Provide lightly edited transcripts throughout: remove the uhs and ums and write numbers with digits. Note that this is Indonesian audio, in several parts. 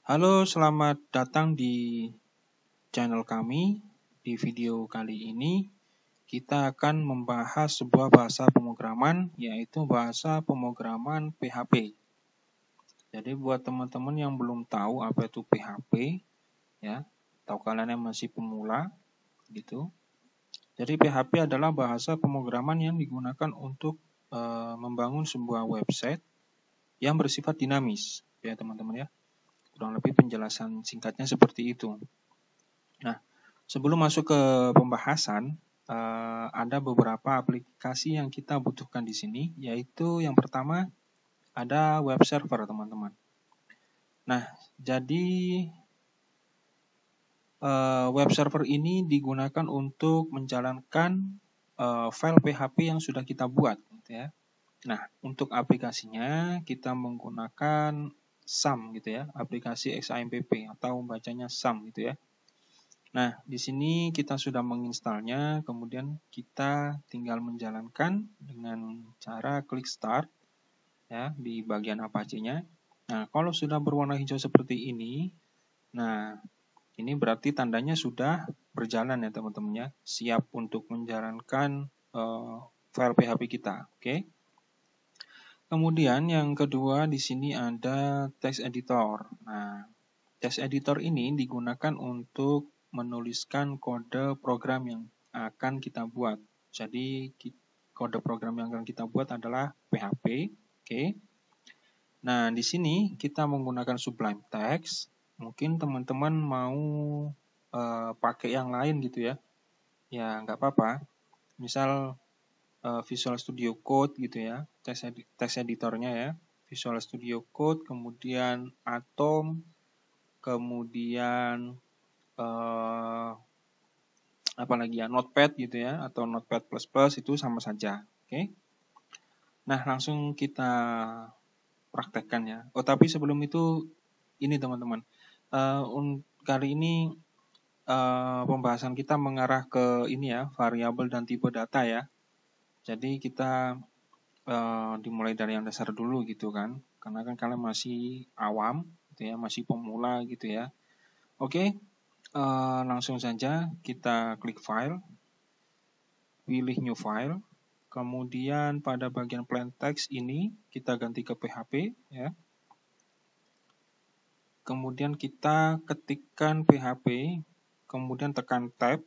Halo, selamat datang di channel kami. Di video kali ini, kita akan membahas sebuah bahasa pemrograman, yaitu bahasa pemrograman PHP. Jadi buat teman-teman yang belum tahu apa itu PHP, ya, atau kalian yang masih pemula, gitu. Jadi PHP adalah bahasa pemrograman yang digunakan untuk membangun sebuah website yang bersifat dinamis, ya teman-teman ya. Kurang lebih penjelasan singkatnya seperti itu. Nah, sebelum masuk ke pembahasan, ada beberapa aplikasi yang kita butuhkan di sini, yaitu yang pertama ada web server, teman-teman. Nah, jadi web server ini digunakan untuk menjalankan file PHP yang sudah kita buat, gitu ya. Nah, untuk aplikasinya kita menggunakan SAM, gitu ya, aplikasi XAMPP atau bacanya SAM, gitu ya. Nah, di sini kita sudah menginstalnya, kemudian kita tinggal menjalankan dengan cara klik start ya di bagian Apache-nya. Nah, kalau sudah berwarna hijau seperti ini, nah ini berarti tandanya sudah berjalan ya teman-teman ya, siap untuk menjalankan file PHP kita. Oke. Kemudian yang kedua di sini ada text editor. Nah, text editor ini digunakan untuk menuliskan kode program yang akan kita buat. Jadi kode program yang akan kita buat adalah PHP. Oke. Nah, di sini kita menggunakan Sublime Text. Mungkin teman-teman mau pakai yang lain gitu ya. Ya, nggak apa-apa. Misal Visual Studio Code gitu ya, text editornya ya, Visual Studio Code, kemudian Atom, kemudian apalagi ya, Notepad gitu ya, atau Notepad++ itu sama saja. Oke. Nah, langsung kita praktekkan ya. Oh, tapi sebelum itu ini teman-teman, kali ini pembahasan kita mengarah ke ini ya, variabel dan tipe data ya. Jadi kita dimulai dari yang dasar dulu gitu kan, karena kan kalian masih awam gitu ya, masih pemula gitu ya. Oke, langsung saja kita klik file, pilih new file, kemudian pada bagian plain text ini kita ganti ke PHP ya. Kemudian kita ketikkan PHP, kemudian tekan tab,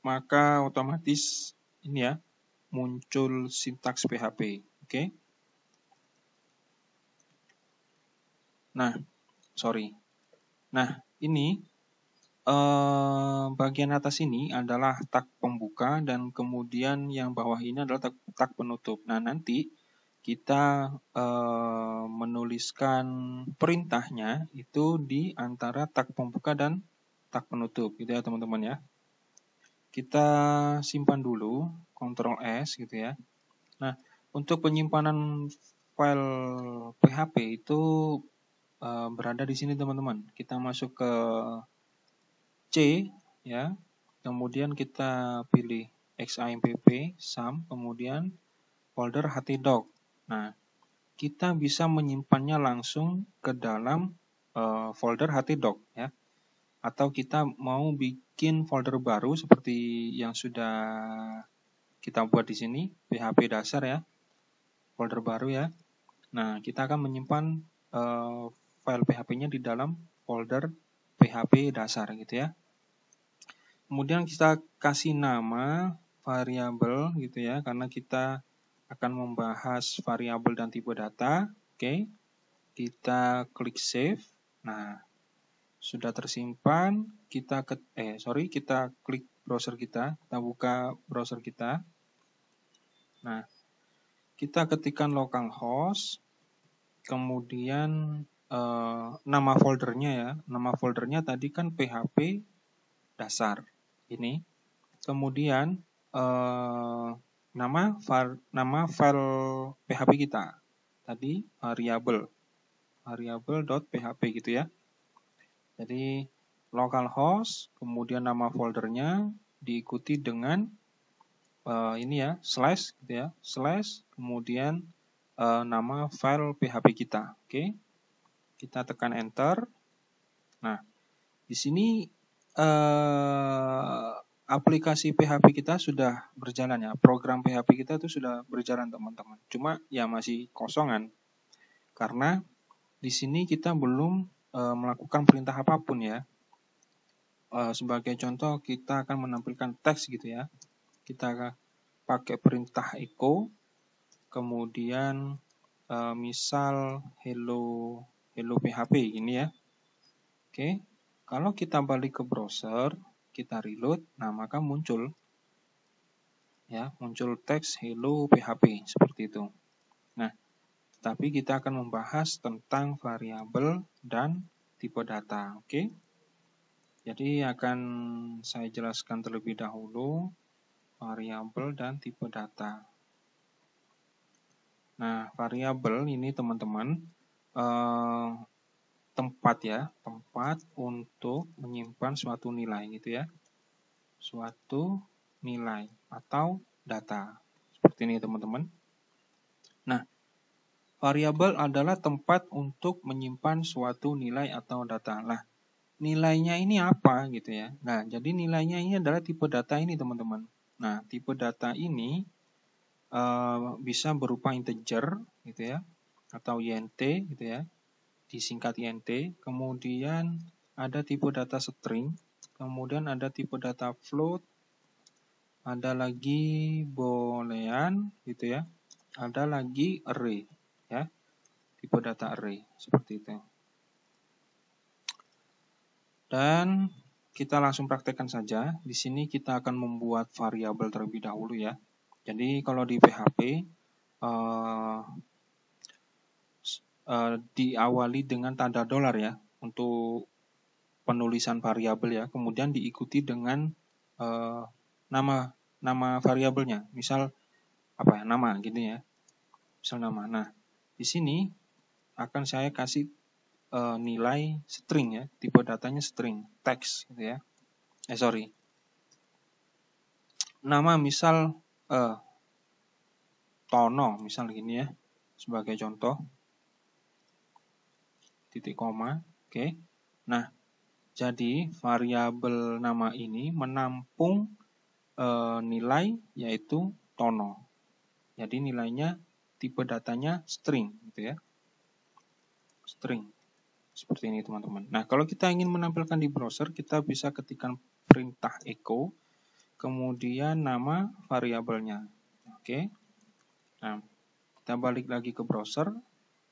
maka otomatis ini ya muncul sintaks PHP. Oke. Nah, ini bagian atas ini adalah tag pembuka dan kemudian yang bawah ini adalah tag penutup. Nah, nanti kita menuliskan perintahnya itu di antara tag pembuka dan tag penutup gitu ya teman-teman ya. Kita simpan dulu, Ctrl S gitu ya. Nah, untuk penyimpanan file PHP itu berada di sini teman-teman. Kita masuk ke C ya. Kemudian kita pilih XAMPP, SAM, kemudian folder htdoc. Nah, kita bisa menyimpannya langsung ke dalam folder htdoc ya. Atau kita mau bikin folder baru seperti yang sudah kita buat di sini, PHP dasar ya. Folder baru ya. Nah, kita akan menyimpan file PHP-nya di dalam folder PHP dasar gitu ya. Kemudian kita kasih nama variabel gitu ya, karena kita akan membahas variabel dan tipe data. Oke. Kita klik save. Nah, sudah tersimpan. Kita klik browser kita buka browser kita. Nah, kita ketikkan localhost, kemudian nama foldernya ya. Nama foldernya tadi kan PHP dasar. Ini. Kemudian nama file PHP kita. Tadi variabel.php gitu ya. Jadi localhost, kemudian nama foldernya diikuti dengan ini ya, slash gitu ya, slash kemudian nama file PHP kita. Oke. Kita tekan enter. Nah, di sini aplikasi PHP kita sudah berjalan ya. Program PHP kita itu sudah berjalan teman-teman. Cuma ya masih kosongan. Karena di sini kita belum melakukan perintah apapun ya. Sebagai contoh kita akan menampilkan teks gitu ya. Kita pakai perintah echo. Kemudian misal hello PHP ini ya. Oke. Kalau kita balik ke browser, kita reload, nah maka muncul teks hello PHP seperti itu. Nah, tapi kita akan membahas tentang variabel dan tipe data, oke? Jadi akan saya jelaskan terlebih dahulu variabel dan tipe data. Nah, variabel ini teman-teman tempat untuk menyimpan suatu nilai gitu ya. Suatu nilai atau data. Seperti ini teman-teman. Nah, variabel adalah tempat untuk menyimpan suatu nilai atau data. Nah, nilainya ini apa gitu ya. Nah, jadi nilainya ini adalah tipe data ini teman-teman. Nah, tipe data ini bisa berupa integer gitu ya. Atau int gitu ya. Disingkat int, kemudian ada tipe data string, kemudian ada tipe data float, ada lagi boolean gitu ya, ada lagi array ya, tipe data array seperti itu. Dan kita langsung praktekkan saja. Di sini kita akan membuat variabel terlebih dahulu ya. Jadi kalau di PHP diawali dengan tanda dolar ya untuk penulisan variabel ya, kemudian diikuti dengan nama variabelnya, misal apa ya, nama gitu ya, misal nama. Nah, di sini akan saya kasih nilai string ya, tipe datanya string, teks gitu ya. Nama misal Tono, misal gini ya, sebagai contoh, titik koma, oke. Nah, jadi variabel nama ini menampung nilai yaitu Tono. Jadi nilainya tipe datanya string gitu ya. String. Seperti ini teman-teman. Nah, kalau kita ingin menampilkan di browser, kita bisa ketikkan perintah echo, kemudian nama variabelnya. Oke. Nah, kita balik lagi ke browser,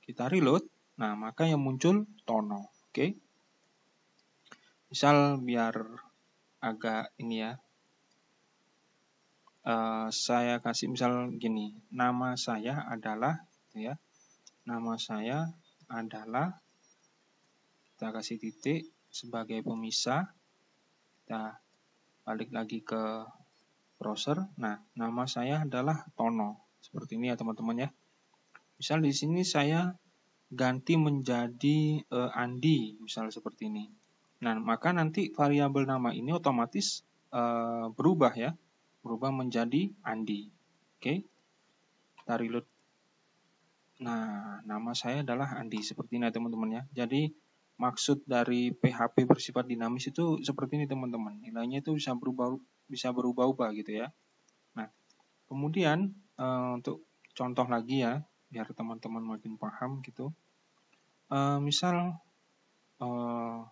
kita reload. Nah, maka yang muncul Tono. Oke. Misal biar agak ini ya, saya kasih misal gini, nama saya adalah gitu ya. Nama saya adalah, kita kasih titik sebagai pemisah. Kita balik lagi ke browser. Nah, nama saya adalah Tono. Seperti ini ya teman-teman ya. Misal di sini saya ganti menjadi Andi, misal seperti ini. Nah, maka nanti variabel nama ini otomatis berubah ya. Berubah menjadi Andi. Oke. Kita reload. Nah, nama saya adalah Andi. Seperti ini ya teman-teman ya. Jadi, maksud dari PHP bersifat dinamis itu seperti ini teman-teman. Nilainya itu bisa berubah-ubah gitu ya. Nah, kemudian untuk contoh lagi ya, biar teman-teman makin paham gitu. Misal bukan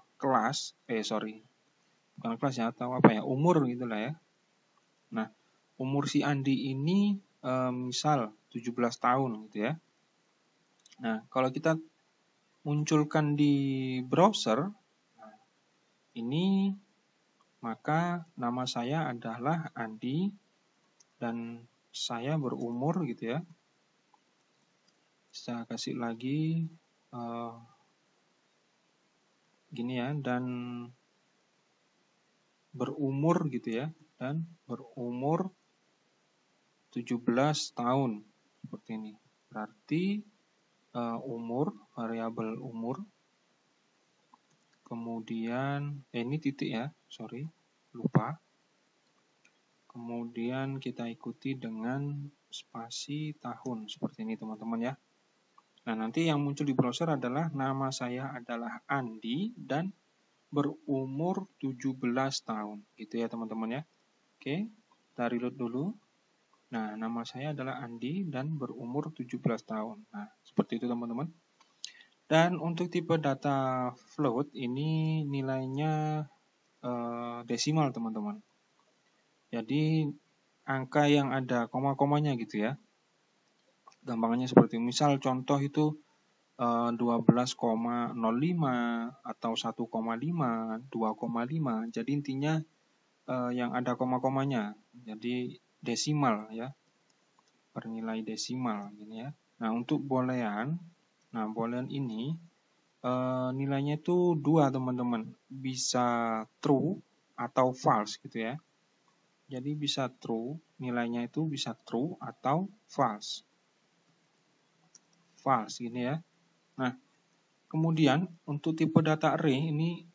kelas ya, atau apa ya, umur gitulah ya. Nah, umur si Andi ini misal 17 tahun gitu ya. Nah, kalau kita munculkan di browser, ini maka nama saya adalah Andi dan saya berumur gitu ya. Saya kasih lagi gini ya, dan berumur gitu ya, dan berumur 17 tahun seperti ini. Berarti umur, variabel umur, kemudian ini titik ya, lupa. Kemudian kita ikuti dengan spasi tahun seperti ini teman-teman ya. Nah, nanti yang muncul di browser adalah nama saya adalah Andi dan berumur 17 tahun. Gitu ya teman-teman ya. Oke, kita reload dulu. Nah, nama saya adalah Andi dan berumur 17 tahun. Nah, seperti itu teman-teman. Dan untuk tipe data float ini nilainya desimal teman-teman. Jadi angka yang ada koma-komanya gitu ya. Gampangannya seperti misal contoh itu 12,05 atau 1,5, 2,5. Jadi intinya yang ada koma-komanya. Jadi desimal ya. Bernilai desimal gini ya. Nah, untuk boolean, ini nilainya itu 2 teman-teman. Bisa true atau false gitu ya. Jadi bisa true, nilainya itu bisa true atau false. False gini ya. Nah, kemudian untuk tipe data array ini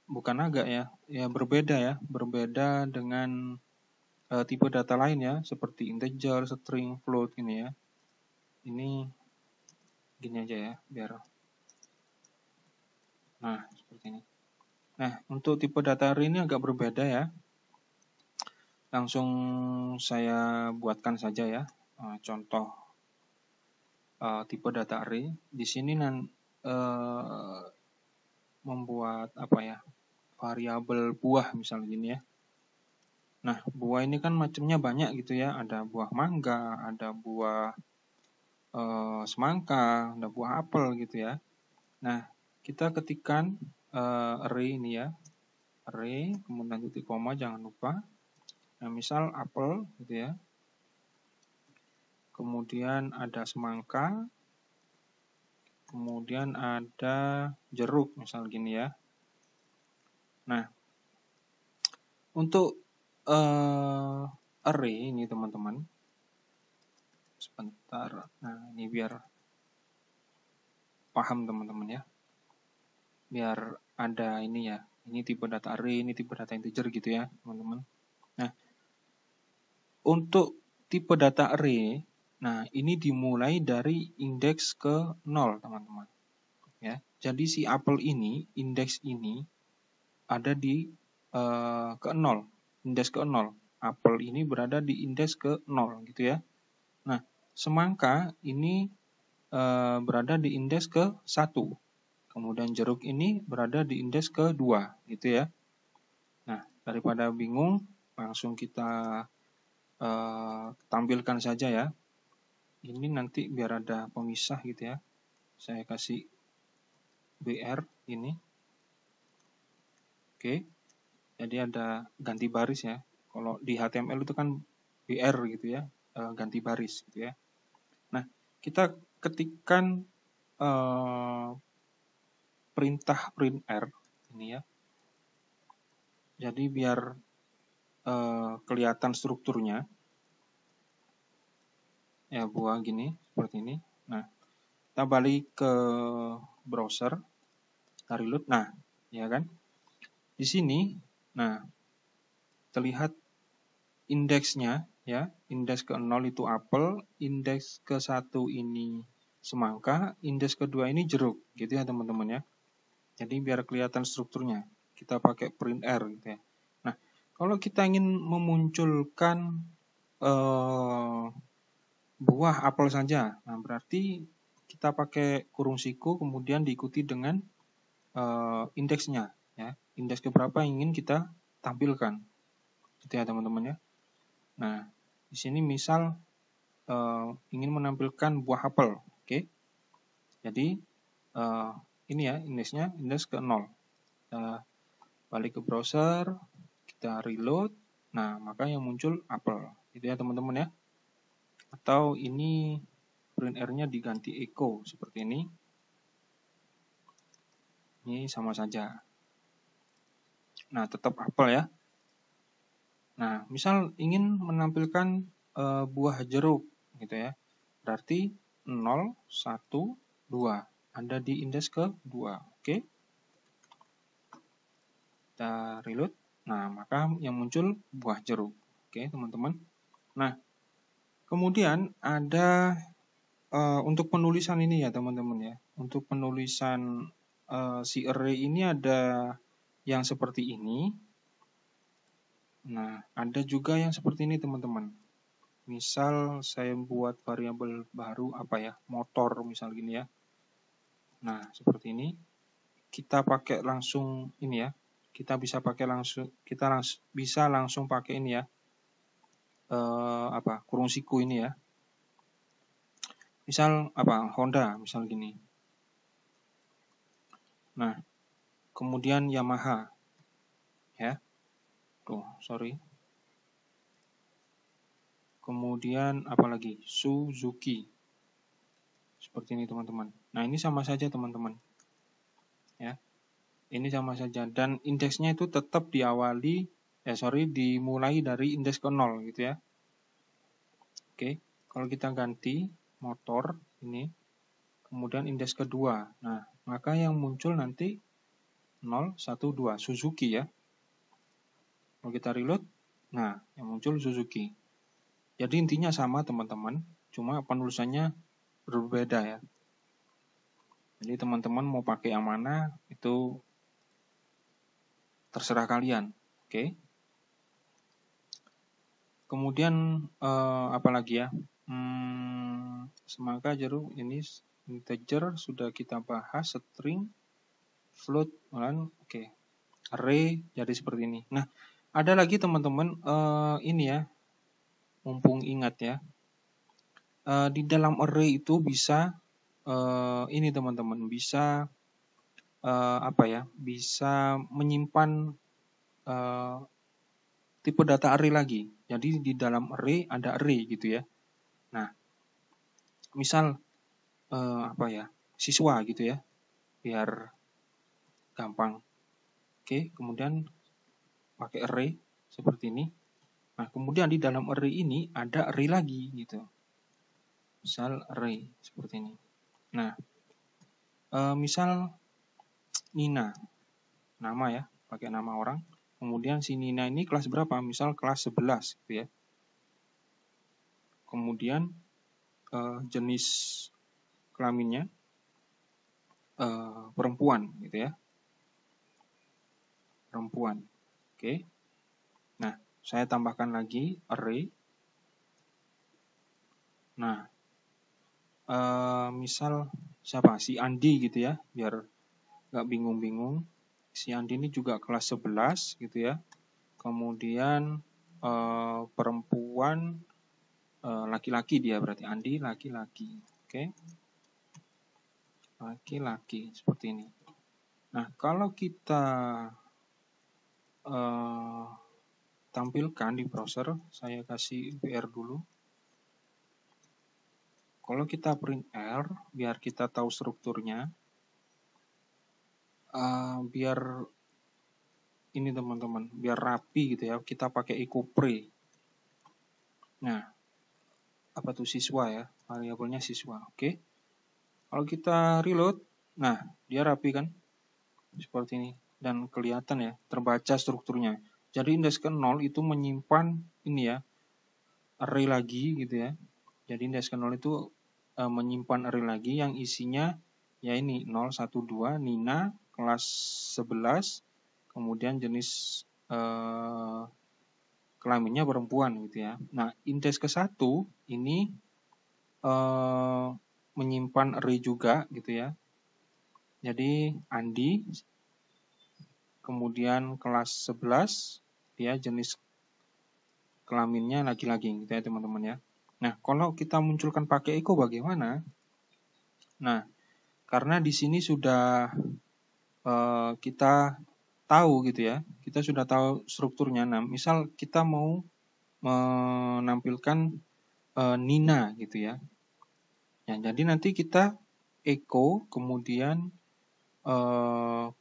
bukan agak ya berbeda ya, berbeda dengan tipe data lain ya, seperti integer, string, float gini ya. Ini gini aja ya, biar. Nah, seperti ini. Nah, untuk tipe data array ini agak berbeda ya. Langsung saya buatkan saja ya, contoh tipe data array. Di sini membuat variabel buah misalnya gini ya. Nah, buah ini kan macamnya banyak gitu ya. Ada buah mangga, ada buah semangka, ada buah apel gitu ya. Nah, kita ketikkan array ini ya. Array, kemudian titik koma, jangan lupa. Nah, misal apel gitu ya. Kemudian ada semangka. Kemudian ada jeruk, misal gini ya. Nah, untuk array ini teman-teman. Sebentar. Nah, ini biar paham teman-teman ya. Biar ada ini ya. Ini tipe data array, ini tipe data integer gitu ya, teman-teman. Nah, untuk tipe data array, nah ini dimulai dari indeks ke 0, teman-teman. Ya. Jadi si apel ini, indeks ini ada di ke 0, indeks ke 0. Apel ini berada di indeks ke 0 gitu ya. Nah, semangka ini berada di indeks ke 1. Kemudian jeruk ini berada di indeks ke 2 gitu ya. Nah, daripada bingung, langsung kita tampilkan saja ya. Ini nanti biar ada pemisah gitu ya. Saya kasih BR ini. Oke. Jadi ada ganti baris ya. Kalau di HTML itu kan BR gitu ya, ganti baris gitu ya. Nah, kita ketikkan perintah printr ini ya. Jadi biar kelihatan strukturnya. Ya, buah gini, seperti ini. Nah, kita balik ke browser, kita reload. Nah, ya kan? Di sini, nah, terlihat indeksnya, ya. Indeks ke-0 itu apel, indeks ke-1 ini semangka, indeks ke-2 ini jeruk, gitu ya teman-teman ya. Jadi biar kelihatan strukturnya, kita pakai printr gitu ya. Nah, kalau kita ingin memunculkan buah apel saja, nah berarti kita pakai kurung siku kemudian diikuti dengan indeksnya, ya. Indeks keberapa yang ingin kita tampilkan, gitu ya teman-teman ya. Nah, di sini misal ingin menampilkan buah apel, oke. Jadi ini ya indeksnya, indeks ke 0. Kita balik ke browser, kita reload. Nah, maka yang muncul apel, gitu ya teman-teman ya. Atau ini printr-nya diganti echo seperti ini. Ini sama saja. Nah, tetap apel ya. Nah, misal ingin menampilkan buah jeruk gitu ya. Berarti 0, 1, 2. Ada di indeks ke-2. Oke. Kita reload. Nah, maka yang muncul buah jeruk. Oke, teman-teman. Nah, kemudian ada untuk penulisan ini ya teman-teman ya. Untuk penulisan si array ini ada yang seperti ini. Nah, ada juga yang seperti ini teman-teman. Misal saya buat variabel baru apa ya, motor misal gini ya. Nah, seperti ini. Kita pakai langsung ini ya. Kita bisa pakai langsung, bisa langsung pakai ini ya. Kurung siku ini ya. Misal Honda misal gini. Nah, kemudian Yamaha. Ya. Tuh, sorry. Kemudian apalagi? Suzuki. Seperti ini teman-teman. Nah, ini sama saja teman-teman. Ya. Ini sama saja dan indeksnya itu tetap dimulai dari indeks ke 0 gitu ya. Oke, kalau kita ganti motor ini kemudian indeks kedua. Nah, maka yang muncul nanti 0, 1, 2 Suzuki ya. Kalau kita reload, nah yang muncul Suzuki. Jadi intinya sama teman-teman, cuma penulisannya berbeda ya. Jadi teman-teman mau pakai yang mana itu terserah kalian. Oke. Kemudian apalagi ya? Semangka, jeruk, ini integer sudah kita bahas, string, float, oke. Array jadi seperti ini. Nah, ada lagi teman-teman ini ya. Mumpung ingat ya. Di dalam array itu bisa ini teman-teman, bisa bisa menyimpan tipe data array lagi. Jadi di dalam array ada array gitu ya. Nah, misal siswa gitu ya, biar gampang. Oke, kemudian pakai array seperti ini. Nah, kemudian di dalam array ini ada array lagi gitu. Misal array seperti ini. Nah, misal Nina, nama ya, pakai nama orang. Kemudian si Nina ini kelas berapa? Misal kelas 11 gitu ya. Kemudian jenis kelaminnya perempuan gitu ya. Perempuan. Oke. Nah, saya tambahkan lagi array. Nah, misal siapa? Si Andi gitu ya, biar nggak bingung-bingung. Si Andi ini juga kelas 11 gitu ya. Kemudian perempuan laki-laki dia berarti Andi laki-laki. Oke. Laki-laki seperti ini. Nah, kalau kita tampilkan di browser, saya kasih BR dulu. Kalau kita print R, biar kita tahu strukturnya, biar ini teman-teman, biar rapi gitu ya, kita pakai echo pre. Nah, apa tuh siswa ya, variabelnya siswa, oke. Kalau kita reload, nah dia rapi kan, seperti ini, dan kelihatan ya, terbaca strukturnya. Jadi indeks ke 0 itu menyimpan ini ya, array lagi gitu ya. Jadi indeks ke 0 itu menyimpan array lagi yang isinya ya ini 0, 1, 2, Nina, kelas 11, kemudian jenis kelaminnya perempuan gitu ya. Nah, indeks ke-1 ini menyimpan array juga gitu ya. Jadi Andi, kemudian kelas 11, dia jenis kelaminnya laki-laki gitu ya teman-teman ya. Nah, kalau kita munculkan pakai echo bagaimana? Nah, karena di sini sudah kita tahu gitu ya, kita sudah tahu strukturnya. Nah, misal kita mau menampilkan Nina gitu ya. Ya, jadi nanti kita echo kemudian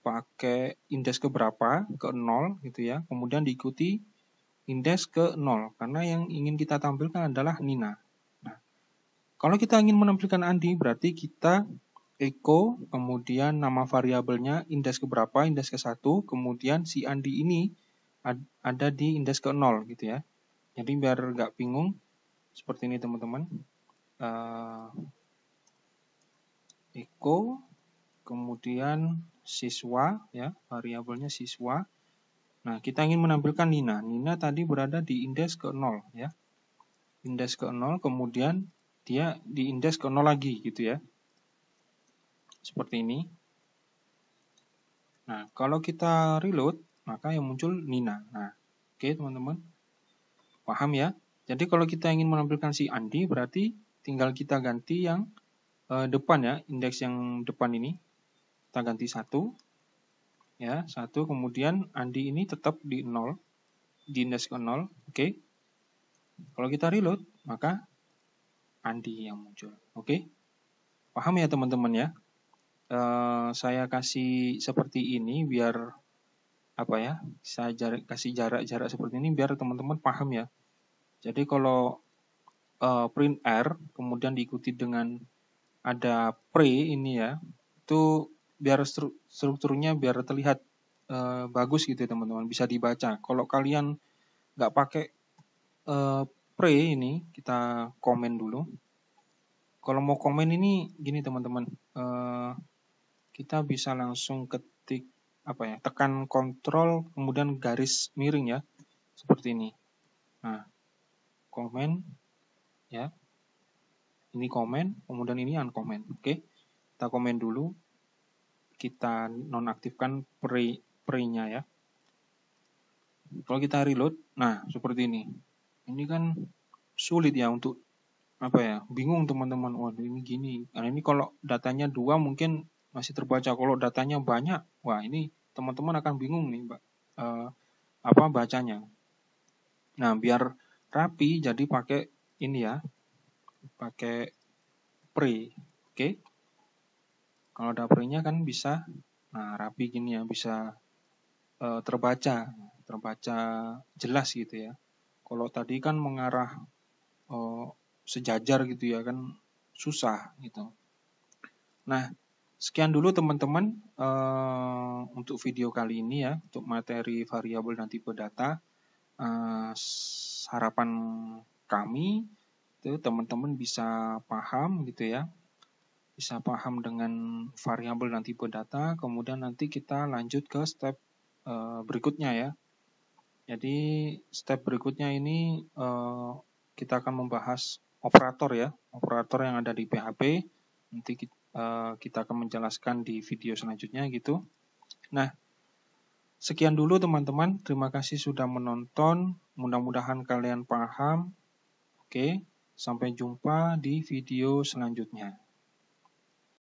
pakai indeks ke berapa, ke 0 gitu ya. Kemudian diikuti indeks ke 0 karena yang ingin kita tampilkan adalah Nina. Nah, kalau kita ingin menampilkan Andi berarti kita echo, kemudian nama variabelnya indeks ke berapa, indeks ke 1, kemudian si Andi ini ada di indeks ke 0 gitu ya. Jadi biar nggak bingung, seperti ini teman-teman. echo, kemudian siswa, ya, variabelnya siswa. Nah, kita ingin menampilkan Nina. Nina tadi berada di indeks ke 0, ya. Indeks ke 0, kemudian dia di indeks ke 0 lagi, gitu ya. Seperti ini. Nah, kalau kita reload, maka yang muncul Nina. Nah, oke teman-teman. Paham ya? Jadi kalau kita ingin menampilkan si Andi, berarti tinggal kita ganti yang depan ya, indeks yang depan ini. Kita ganti 1. Ya, 1, kemudian Andi ini tetap di 0, di indeks ke 0. Oke. Kalau kita reload, maka Andi yang muncul. Oke. Paham ya teman-teman ya? Saya kasih seperti ini biar apa ya? Saya kasih jarak-jarak seperti ini biar teman-teman paham ya. Jadi kalau print R kemudian diikuti dengan ada pre ini ya, itu biar strukturnya biar terlihat bagus gitu ya teman-teman, bisa dibaca. Kalau kalian nggak pakai pre ini, kita komen dulu. Kalau mau komen ini gini teman-teman, kita bisa langsung ketik apa ya, tekan kontrol kemudian garis miring ya, seperti ini. Nah, komen ya. Ini komen, kemudian ini uncomment. Oke. Kita komen dulu. Kita nonaktifkan pre-nya ya. Kalau kita reload, nah seperti ini. Ini kan sulit ya untuk apa ya? Bingung teman-teman. Waduh ini gini. Nah, ini kalau datanya 2 mungkin masih terbaca. Kalau datanya banyak, wah ini teman-teman akan bingung nih, Mbak. Apa bacanya. Nah, biar rapi jadi pakai ini ya. Pakai pre. Oke. Kalau ada pre-nya kan bisa rapi gini ya, bisa terbaca jelas gitu ya. Kalau tadi kan mengarah sejajar gitu ya kan susah gitu. Nah, sekian dulu teman-teman untuk video kali ini ya, untuk materi variabel dan tipe data. Harapan kami itu teman-teman bisa paham gitu ya. Bisa paham dengan variabel dan tipe data, kemudian nanti kita lanjut ke step berikutnya ya. Jadi step berikutnya ini kita akan membahas operator ya, operator yang ada di PHP. Nanti kita akan menjelaskan di video selanjutnya gitu. Nah, sekian dulu teman-teman. Terima kasih sudah menonton. Mudah-mudahan kalian paham. Oke, sampai jumpa di video selanjutnya.